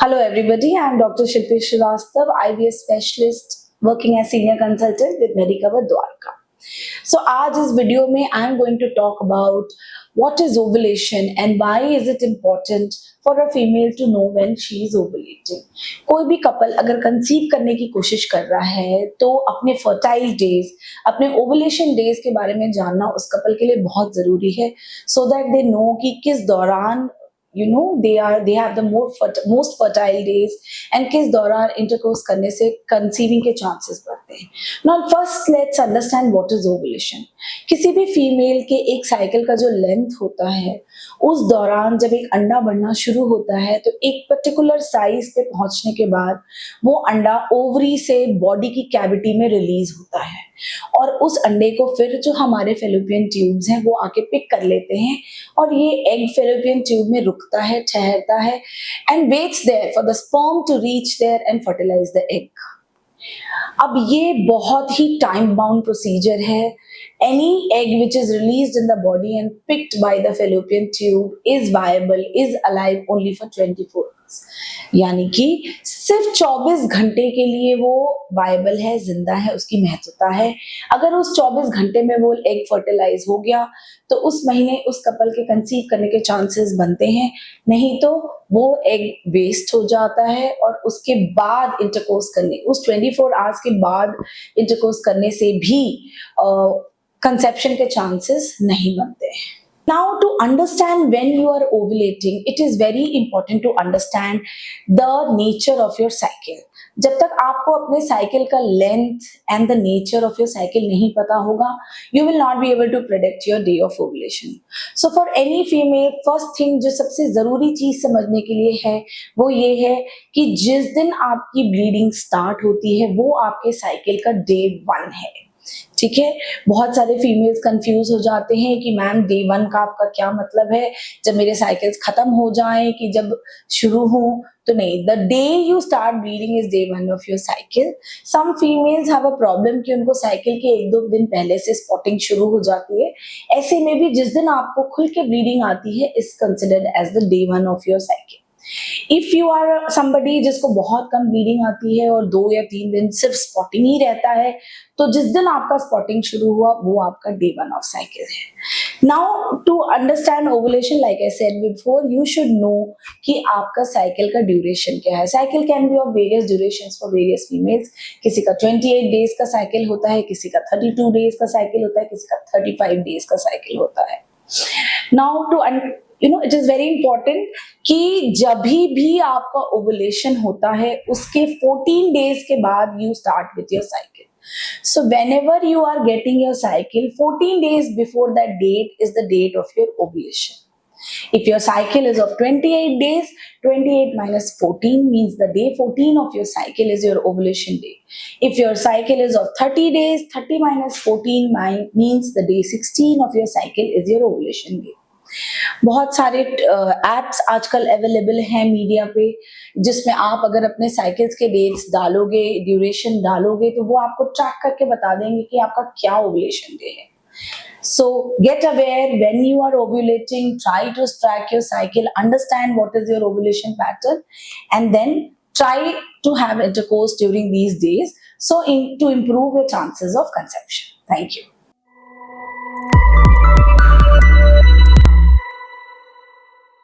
Hello everybody, I am Dr. Shilpi Srivastav, IVF specialist working as senior consultant with Medicover Dwarka. So आज इस video में I am going to talk about what is ovulation and why is it important for a female to know when she is ovulating. कोई भी couple अगर conceive करने की कोशिश कर रहा है तो अपने फर्टाइल डेज, अपने ओवुलेशन डेज के बारे में जानना उस कपल के लिए बहुत जरूरी है, so that they know कि किस दौरान they have the most fertile days and किस दौरान intercourse करने से conceiving के chances बढ़ते हैं. Now first let's understand what is ovulation. किसी भी फीमेल के एक साइकिल का जो लेंथ होता है उस दौरान जब एक अंडा बढ़ना शुरू होता है तो एक पर्टिकुलर साइज पे पहुंचने के बाद वो अंडा ओवरी से बॉडी की कैविटी में रिलीज होता है और उस अंडे को फिर जो हमारे फेलोपियन ट्यूब्स हैं वो आके पिक कर लेते हैं और ये एग फेलोपियन ट्यूब में रुकता है, ठहरता है and waits there for the sperm to reach there and fertilise the egg. अब ये बहुत ही टाइम बाउंड प्रोसीजर है. Any egg which is released in the body and picked by the fallopian tube is viable, is alive only for 24 hours. यानी कि सिर्फ 24 घंटे के लिए वो वायबल है, जिंदा है, उसकी महत्वता है. अगर उस 24 घंटे में वो एग फर्टिलाइज हो गया तो उस महीने उस कपल के कंसीव करने के चांसेस बनते हैं, नहीं तो वो एग वेस्ट हो जाता है और उसके बाद इंटरकोर्स करने, उस 24 आवर्स के बाद इंटरकोर्स करने से भी कंसेप्शन के चांसेस नहीं बनते हैं. Now to understand when you are ovulating, it is very important to understand the nature of your cycle. जब तक आपको अपने साइकिल का length and the nature of your cycle नहीं पता होगा, you will not be able to predict your day of ovulation. So for any female, first thing जो सबसे जरूरी चीज समझने के लिए है वो ये है कि जिस दिन आपकी ब्लीडिंग स्टार्ट होती है वो आपके साइकिल का डे 1 है. ठीक है, बहुत सारे फीमेल्स कंफ्यूज हो जाते हैं कि मैम डे 1 का आपका क्या मतलब है, जब मेरे साइकिल्स खत्म हो जाएं कि जब शुरू हो, तो नहीं. The day you start bleeding is day 1 of your cycle. Some females have a problem कि उनको साइकिल के 1-2 दिन पहले से स्पॉटिंग शुरू हो जाती है. ऐसे में भी जिस दिन आपको खुल के ब्लीडिंग आती है is considered as the day 1 of your cycle. If you are somebody जिसको बहुत कम ब्लीडिंग आती है और 2 या 3 दिन सिर्फ स्पॉटिंग ही रहता है, तो जिस दिन आपका स्पॉटिंग शुरू हुआ वो आपका डे 1 ऑफ साइकिल है. Now to understand ovulation, like I said before, you should know कि आपका साइकिल का ड्यूरेशन क्या है. Cycle can be of various durations for various females. किसी का 28 डेज का साइकिल होता है, किसी का 32 डेज का साइकिल होता है, किसी का 35 डेज का साइकिल होता है. Now to it is very important कि जब भी आपका ओवुलेशन होता है उसके 14 डेज के बाद you start with your cycle. So whenever you are getting your cycle, 14 days before that date is the date of your ovulation. If your cycle is of 28 days, 28 minus 14 means the day 14 of your cycle is your ovulation day. If your cycle is of 30 days, 30 minus 14 means the day 16 of your cycle is your ovulation day. बहुत सारे apps आजकल available हैं media पे जिसमें आप अगर अपने cycles के डेट्स डालोगे, ड्यूरेशन डालोगे, तो वो आपको ट्रैक करके बता देंगे कि आपका क्या ओवुलेशन डे है. So get aware when you are ovulating, try to track your cycle, understand what is your ovulation pattern, and then try to have intercourse during these days to improve your chances of conception. Thank you.